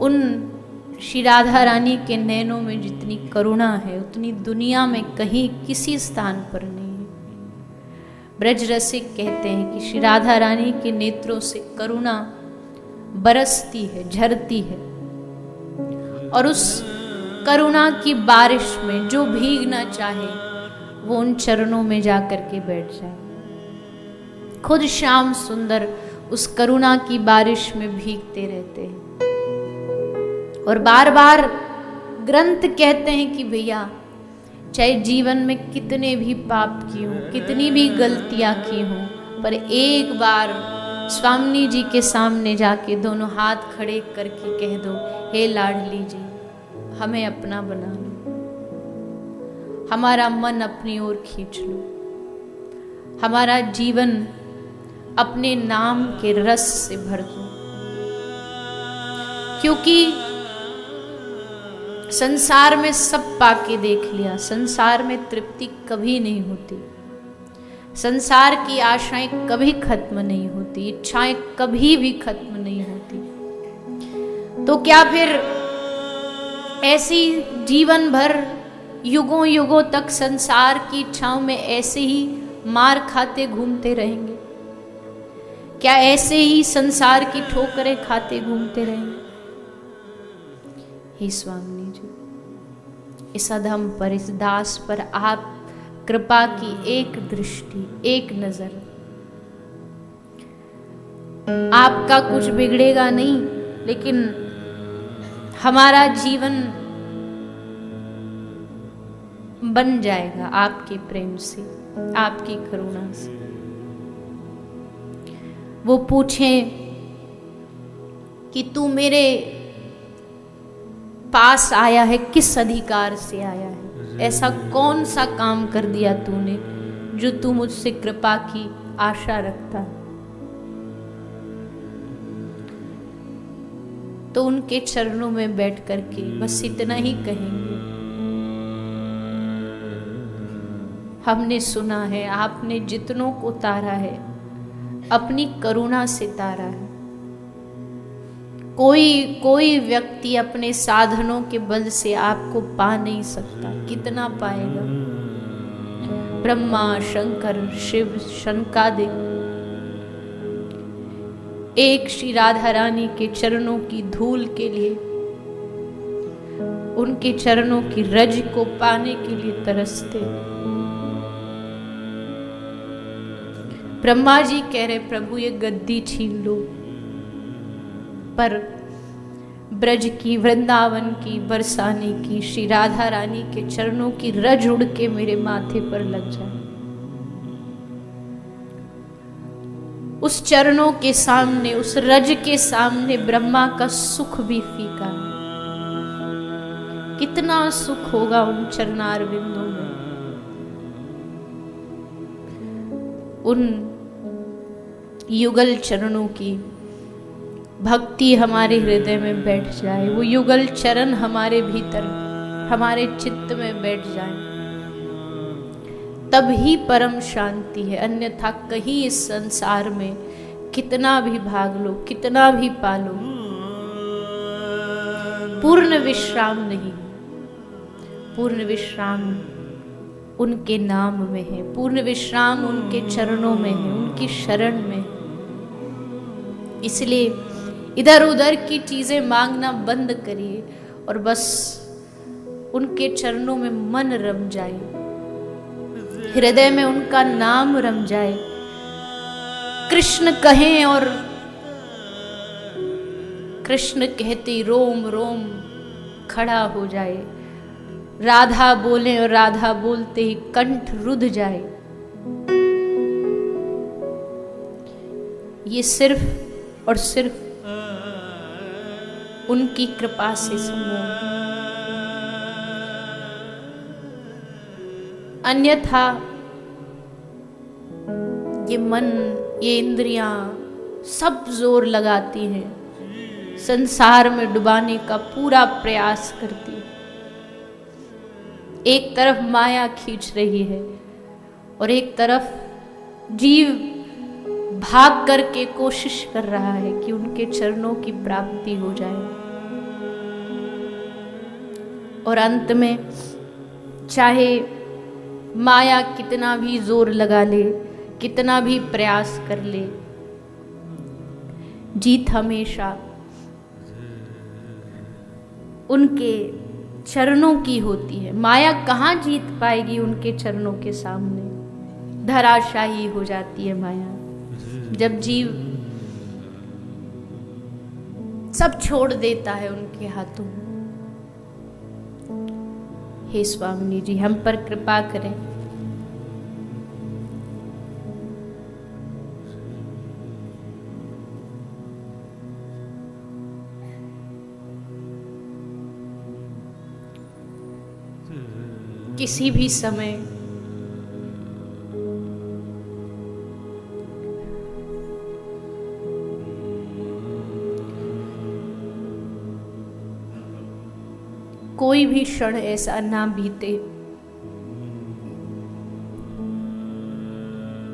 उन श्री राधा रानी के नैनों में जितनी करुणा है उतनी दुनिया में कहीं किसी स्थान पर नहीं है। ब्रज रसिक कहते हैं कि श्री राधा रानी के नेत्रों से करुणा बरसती है, झरती है, और उस करुणा की बारिश में जो भीगना चाहे वो उन चरणों में जाकर के बैठ जाए। खुद श्याम सुंदर उस करुणा की बारिश में भीगते रहते हैं। और बार बार ग्रंथ कहते हैं कि भैया चाहे जीवन में कितने भी पाप किए हों, कितनी भी गलतियां की हों, पर एक बार स्वामी जी के सामने जाके दोनों हाथ खड़े करके कह दो, हे लाडली जी हमें अपना बना लो, हमारा मन अपनी ओर खींच लो, हमारा जीवन अपने नाम के रस से भर दो। क्योंकि संसार में सब पाके देख लिया, संसार में तृप्ति कभी नहीं होती, संसार की आशाएं कभी खत्म नहीं होती, इच्छाएं कभी भी खत्म नहीं होती। तो क्या फिर ऐसी जीवन भर युगों युगों तक संसार की इच्छाओं में ऐसे ही मार खाते घूमते रहेंगे? क्या ऐसे ही संसार की ठोकरें खाते घूमते रहेंगे? हे स्वामी जी, इस अधम पर, इस दास पर आप कृपा की एक दृष्टि, एक नजर। आपका कुछ बिगड़ेगा नहीं, लेकिन हमारा जीवन बन जाएगा आपके प्रेम से, आपकी करुणा से। वो पूछें कि तू मेरे पास आया है किस अधिकार से आया है? ऐसा कौन सा काम कर दिया तूने जो तू मुझसे कृपा की आशा रखता है? तो उनके चरणों में बैठ करके बस इतना ही कहेंगे, हमने सुना है आपने जितनों को तारा है अपनी करुणा से तारा है। कोई व्यक्ति अपने साधनों के बल से आपको पा नहीं सकता। कितना पाएगा? ब्रह्मा, शंकर, शिव, शंकादिक एक श्री राधा रानी के चरणों की धूल के लिए, उनके चरणों की रज को पाने के लिए तरसते। ब्रह्मा जी कह रहे प्रभु ये गद्दी छीन लो, पर ब्रज की, वृंदावन की, बरसाने की श्री राधा रानी के चरणों की रज उड़ के मेरे माथे पर लग जाए। उस चरणों के सामने, उस रज के सामने ब्रह्मा का सुख भी फीका है। कितना सुख होगा उन चरणार बिंदों में। उन युगल चरणों की भक्ति हमारे हृदय में बैठ जाए, वो युगल चरण हमारे भीतर, हमारे चित्त में बैठ जाए, तब ही परम शांति है। अन्यथा कहीं इस संसार में कितना भी भाग लो, कितना भी पालो, पूर्ण विश्राम नहीं। पूर्ण विश्राम उनके नाम में है, पूर्ण विश्राम उनके चरणों में है, उनकी शरण में है। इसलिए इधर उधर की चीजें मांगना बंद करिए और बस उनके चरणों में मन रम जाए, हृदय में उनका नाम रम जाए। कृष्ण कहें और कृष्ण कहते रोम रोम खड़ा हो जाए, राधा बोले और राधा बोलते ही कंठ रुध जाए। ये सिर्फ और सिर्फ उनकी कृपा से संभव है। अन्यथा ये मन, ये इंद्रियां सब जोर लगाती हैं, संसार में डुबाने का पूरा प्रयास करती है। एक तरफ माया खींच रही है और एक तरफ जीव भाग करके कोशिश कर रहा है कि उनके चरणों की प्राप्ति हो जाए। और अंत में चाहे माया कितना भी जोर लगा ले, कितना भी प्रयास कर ले, जीत हमेशा उनके चरणों की होती है। माया कहाँ जीत पाएगी उनके चरणों के सामने? धराशायी हो जाती है माया जब जीव सब छोड़ देता है उनके हाथों। हे स्वामी जी, हम पर कृपा करें। किसी भी समय कोई भी क्षण ऐसा ना बीते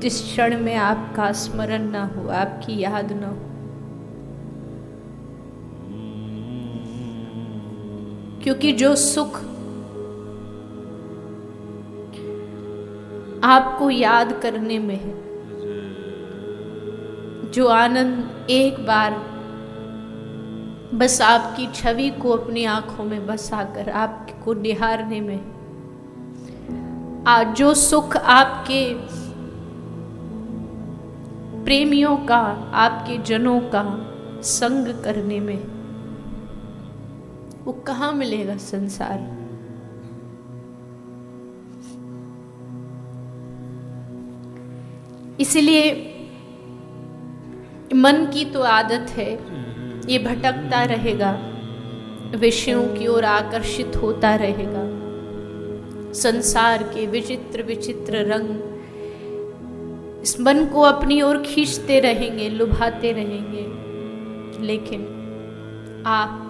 जिस क्षण में आपका स्मरण ना हो, आपकी याद ना हो। क्योंकि जो सुख आपको याद करने में है, जो आनंद एक बार बस आपकी छवि को अपनी आंखों में बसाकर आपको निहारने में, आज जो सुख आपके प्रेमियों का, आपके जनों का संग करने में, वो कहाँ मिलेगा संसार। इसलिए मन की तो आदत है, ये भटकता रहेगा, विषयों की ओर आकर्षित होता रहेगा। संसार के विचित्र विचित्र रंग इस मन को अपनी ओर खींचते रहेंगे, लुभाते रहेंगे। लेकिन आप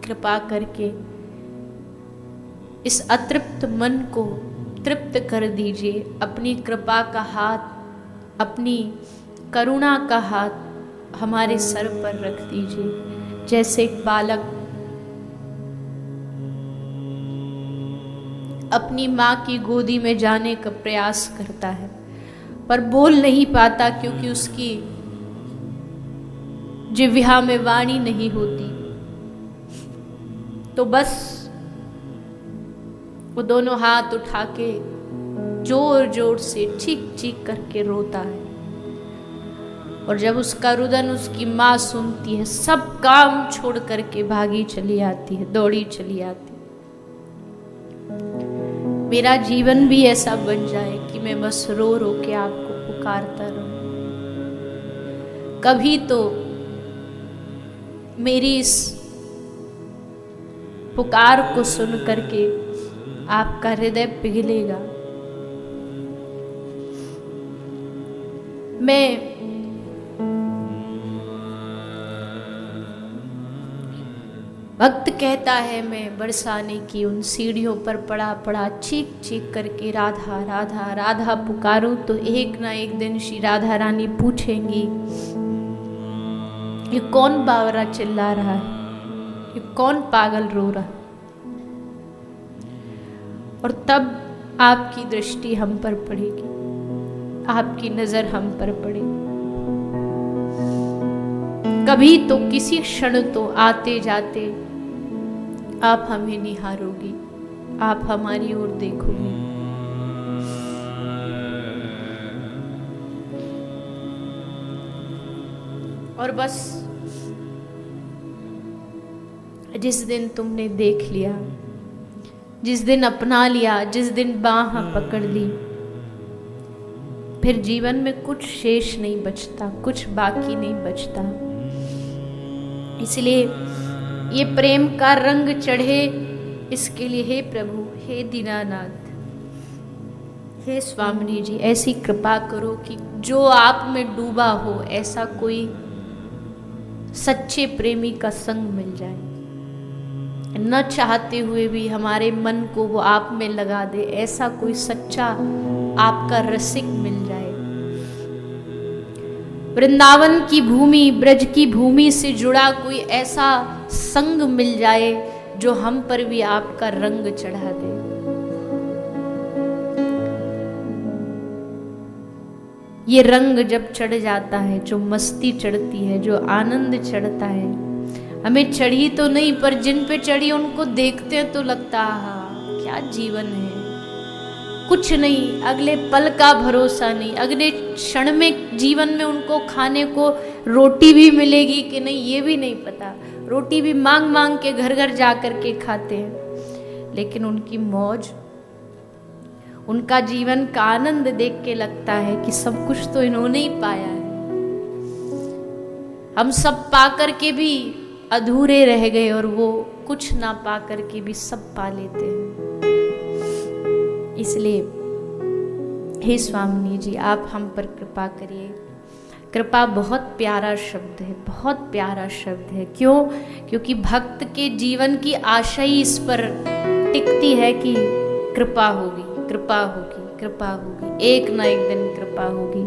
कृपा करके इस अतृप्त मन को तृप्त कर दीजिए। अपनी कृपा का हाथ, अपनी करुणा का हाथ हमारे सर पर रख दीजिए। जैसे एक बालक अपनी माँ की गोदी में जाने का प्रयास करता है पर बोल नहीं पाता, क्योंकि उसकी जिह्वा में वाणी नहीं होती। तो बस वो दोनों हाथ उठा के जोर जोर से चीख चीख करके रोता है। और जब उसका रुदन उसकी माँ सुनती है, सब काम छोड़ करके भागी चली आती है, दौड़ी चली आती है। मेरा जीवन भी ऐसा बन जाए कि मैं बस रो रो के आपको पुकारता रहूं। कभी तो मेरी इस पुकार को सुन करके आपका हृदय पिघलेगा। मैं भक्त कहता है, मैं बरसाने की उन सीढ़ियों पर पड़ा पड़ा चीख चीख करके राधा राधा राधा पुकारूं, तो एक ना एक दिन श्री राधा रानी पूछेंगी, ये कौन बावरा चिल्ला रहा है, ये कौन पागल रो रहा है। और तब आपकी दृष्टि हम पर पड़ेगी, आपकी नजर हम पर पड़ेगी। कभी तो किसी क्षण तो आते जाते आप हमें निहारोगी, आप हमारी ओर देखोगे। और बस जिस दिन तुमने देख लिया, जिस दिन अपना लिया, जिस दिन बाह पकड़ ली, फिर जीवन में कुछ शेष नहीं बचता, कुछ बाकी नहीं बचता। इसलिए ये प्रेम का रंग चढ़े, इसके लिए हे प्रभु, हे दीनानाथ, हे स्वामिनी जी, ऐसी कृपा करो कि जो आप में डूबा हो ऐसा कोई सच्चे प्रेमी का संग मिल जाए। न चाहते हुए भी हमारे मन को वो आप में लगा दे, ऐसा कोई सच्चा आपका रसिक मिल जाए। वृंदावन की भूमि, ब्रज की भूमि से जुड़ा कोई ऐसा संग मिल जाए जो हम पर भी आपका रंग चढ़ा दे। ये रंग जब चढ़ जाता है, जो मस्ती चढ़ती है, जो आनंद चढ़ता है, हमें चढ़ी तो नहीं पर जिन पे चढ़ी उनको देखते हैं तो लगता है क्या जीवन है, कुछ नहीं, अगले पल का भरोसा नहीं, अगले क्षण में जीवन में उनको खाने को रोटी भी मिलेगी कि नहीं ये भी नहीं पता। रोटी भी मांग मांग के घर घर जा कर के खाते हैं, लेकिन उनकी मौज, उनका जीवन का आनंद देख के लगता है कि सब कुछ तो इन्होंने ही पाया है, हम सब पा कर के भी अधूरे रह गए और वो कुछ ना पा कर के भी सब पा लेते हैं। इसलिए हे स्वामिनी जी, आप हम पर कृपा करिए। कृपा बहुत प्यारा शब्द है, बहुत प्यारा शब्द है। क्यों? क्योंकि भक्त के जीवन की आशा ही इस पर टिकती है कि कृपा होगी, कृपा होगी, कृपा होगी, एक ना एक दिन कृपा होगी।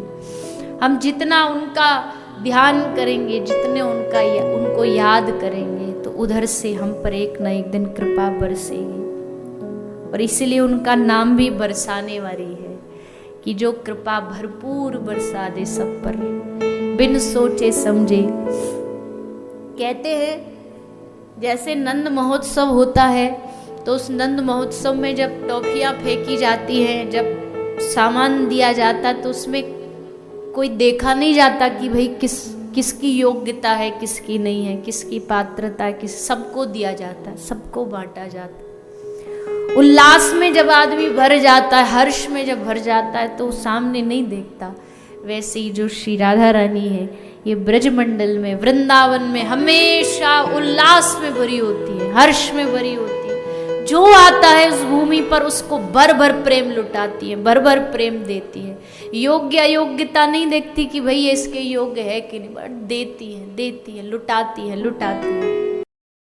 हम जितना उनका ध्यान करेंगे, जितने उनको याद करेंगे, तो उधर से हम पर एक ना एक दिन कृपा बरसेगी। और इसीलिए उनका नाम भी बरसाने वाली है कि जो कृपा भरपूर बरसा दे सब पर, बिन सोचे समझे। कहते हैं जैसे नंद महोत्सव होता है, तो उस नंद महोत्सव में जब टॉफियाँ फेंकी जाती हैं, जब सामान दिया जाता, तो उसमें कोई देखा नहीं जाता कि भाई किसकी योग्यता है, किसकी नहीं है, किसकी पात्रता है, सबको दिया जाता है, सबको बांटा जाता है। उल्लास में जब आदमी भर जाता है, हर्ष में जब भर जाता है, तो सामने नहीं देखता। वैसे ही जो श्री राधा रानी है, ये ब्रजमंडल में, वृंदावन में हमेशा उल्लास में भरी होती है, हर्ष में भरी होती है। जो आता है उस भूमि पर उसको भर भर प्रेम लुटाती है, भर भर प्रेम देती है। योग्य अयोग्यता नहीं देखती कि भाई ये इसके योग्य है कि नहीं, बट देती है, देती है, लुटाती है, लुटाती है।